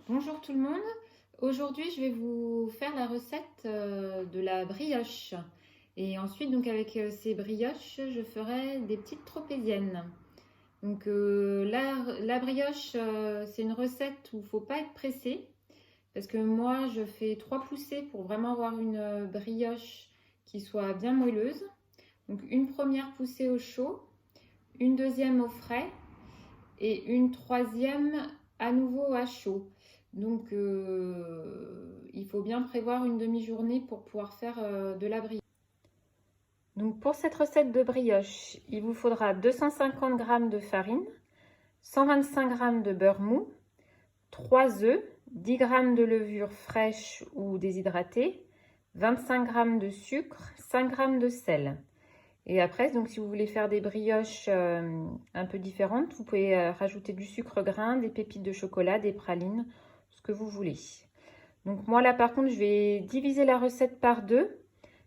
Bonjour tout le monde. Aujourd'hui, je vais vous faire la recette de la brioche. Et ensuite, donc avec ces brioches, je ferai des petites tropéziennes. Donc la brioche, c'est une recette où il ne faut pas être pressé. Parce que moi, je fais 3 poussées pour vraiment avoir une brioche qui soit bien moelleuse. Donc une première poussée au chaud, une deuxième au frais et une troisième à nouveau à chaud. Donc il faut bien prévoir une demi-journée pour pouvoir faire de la brioche. Donc pour cette recette de brioche, il vous faudra 250 g de farine, 125 g de beurre mou, 3 œufs, 10 g de levure fraîche ou déshydratée, 25 g de sucre, 5 g de sel. Et après, donc si vous voulez faire des brioches un peu différentes, vous pouvez rajouter du sucre grain, des pépites de chocolat, des pralines, ce que vous voulez. Donc moi là par contre, je vais diviser la recette par deux.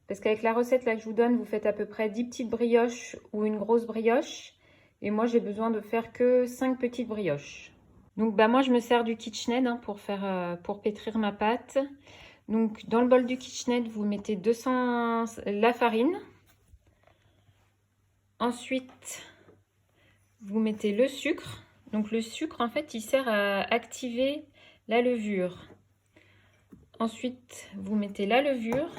Parce qu'avec la recette là que je vous donne, vous faites à peu près 10 petites brioches ou une grosse brioche. Et moi j'ai besoin de faire que 5 petites brioches. Donc moi je me sers du KitchenAid pour pétrir ma pâte. Donc dans le bol du KitchenAid, vous mettez 200 la farine. Ensuite, vous mettez le sucre. Donc le sucre, en fait, il sert à activer la levure. Ensuite, vous mettez la levure.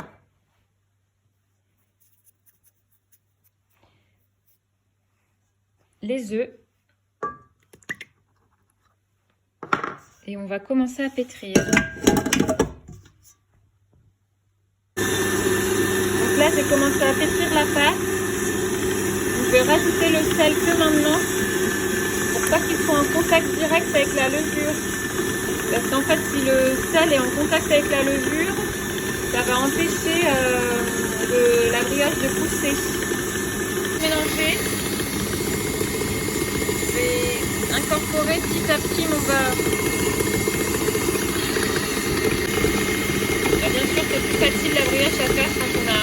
Les œufs. Et on va commencer à pétrir. Donc là, j'ai commencé à pétrir la pâte. Je vais rajouter le sel que maintenant pour pas qu'il soit en contact direct avec la levure. Parce qu'en fait, si le sel est en contact avec la levure, ça va empêcher la brioche de pousser. Mélanger. Je vais incorporer petit à petit mon beurre. Là, bien sûr, c'est plus facile la brioche à faire quand on a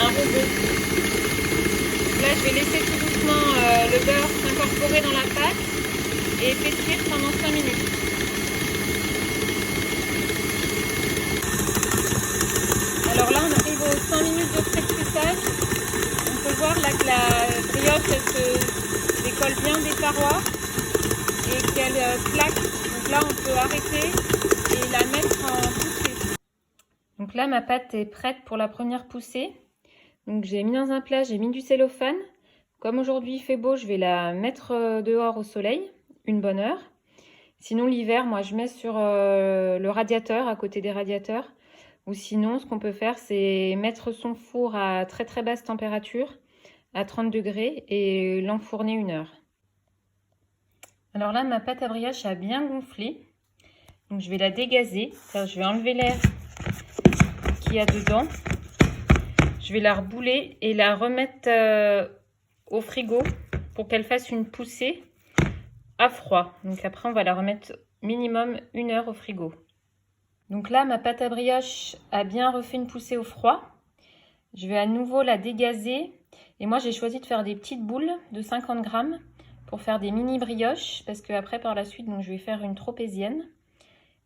un robot. Là, je vais laisser tout doucement le beurre s'incorporer dans la pâte et pétrir pendant 5 minutes. Alors là, on arrive aux 5 minutes de pré-cuissage. On peut voir là que la brioche elle se décolle bien des parois et qu'elle claque. Donc là, on peut arrêter et la mettre en poussée. Donc là, ma pâte est prête pour la première poussée. Donc j'ai mis dans un plat, j'ai mis du cellophane. Comme aujourd'hui il fait beau, je vais la mettre dehors au soleil, une bonne heure. Sinon l'hiver, moi je mets sur le radiateur, à côté des radiateurs. Ou sinon, ce qu'on peut faire, c'est mettre son four à très très basse température, à 30 degrés, et l'enfourner 1 heure. Alors là, ma pâte à brioche a bien gonflé. Donc je vais la dégazer, je vais enlever l'air qu'il y a dedans. Je vais la rebouler et la remettre au frigo pour qu'elle fasse une poussée à froid. Donc après, on va la remettre minimum 1 heure au frigo. Donc là, ma pâte à brioche a bien refait une poussée au froid. Je vais à nouveau la dégazer. Et moi, j'ai choisi de faire des petites boules de 50 grammes pour faire des mini brioches. Parce que après, par la suite, donc, je vais faire une tropézienne.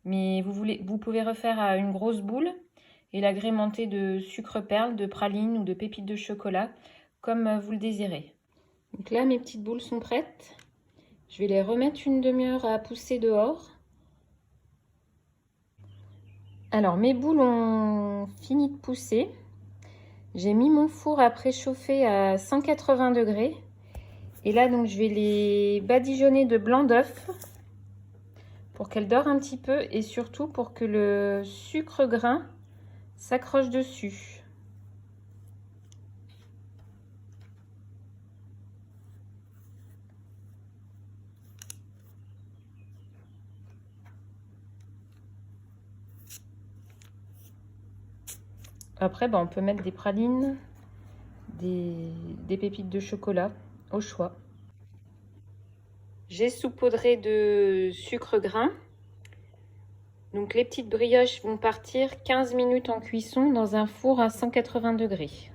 Mais vous pouvez refaire à une grosse boule et l'agrémenter de sucre perle, de praline ou de pépites de chocolat, comme vous le désirez. Donc là, mes petites boules sont prêtes. Je vais les remettre une demi-heure à pousser dehors. Alors, mes boules ont fini de pousser. J'ai mis mon four à préchauffer à 180 degrés. Et là, donc, je vais les badigeonner de blanc d'œuf pour qu'elles dorent un petit peu et surtout pour que le sucre grain s'accroche dessus. Après, on peut mettre des pralines, des pépites de chocolat au choix. J'ai saupoudré de sucre grain. Donc les petites brioches vont partir 15 minutes en cuisson dans un four à 180 degrés.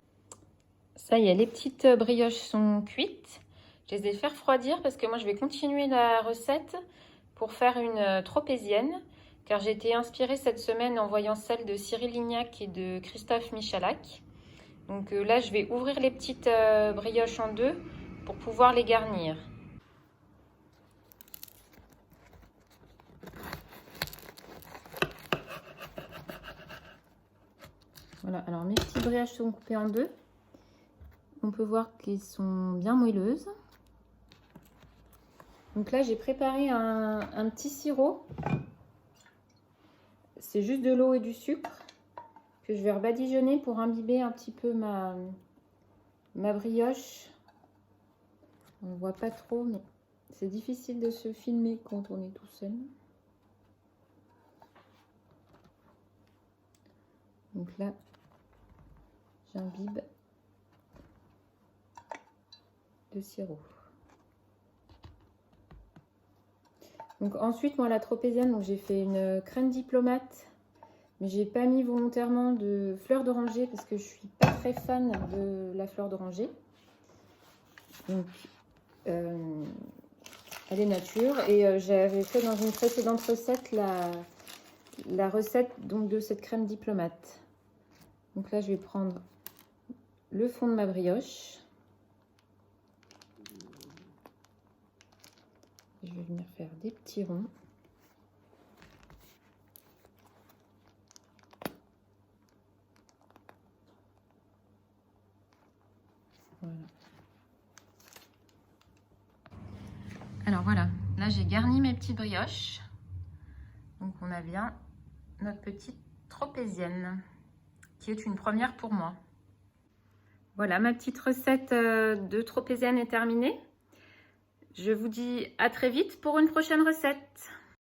Ça y est, les petites brioches sont cuites. Je les ai fait refroidir parce que moi je vais continuer la recette pour faire une tropézienne, car j'ai été inspirée cette semaine en voyant celle de Cyril Lignac et de Christophe Michalak. Donc là, je vais ouvrir les petites brioches en deux pour pouvoir les garnir. Voilà, alors mes petites brioches sont coupées en deux. On peut voir qu'elles sont bien moelleuses. Donc là, j'ai préparé un petit sirop. C'est juste de l'eau et du sucre que je vais rebadigeonner pour imbiber un petit peu ma brioche. On ne voit pas trop, mais c'est difficile de se filmer quand on est tout seul. Donc là, j'imbibe de sirop. Donc ensuite, moi, la tropézienne, j'ai fait une crème diplomate, mais j'ai pas mis volontairement de fleur d'oranger parce que je suis pas très fan de la fleur d'oranger. Donc, elle est nature. Et j'avais fait dans une précédente recette la recette donc, de cette crème diplomate. Donc là, je vais prendre le fond de ma brioche. Je vais venir faire des petits ronds. Voilà. Alors voilà, là j'ai garni mes petites brioches. Donc on a bien notre petite tropézienne, qui est une première pour moi. Voilà, ma petite recette de tropézienne est terminée. Je vous dis à très vite pour une prochaine recette.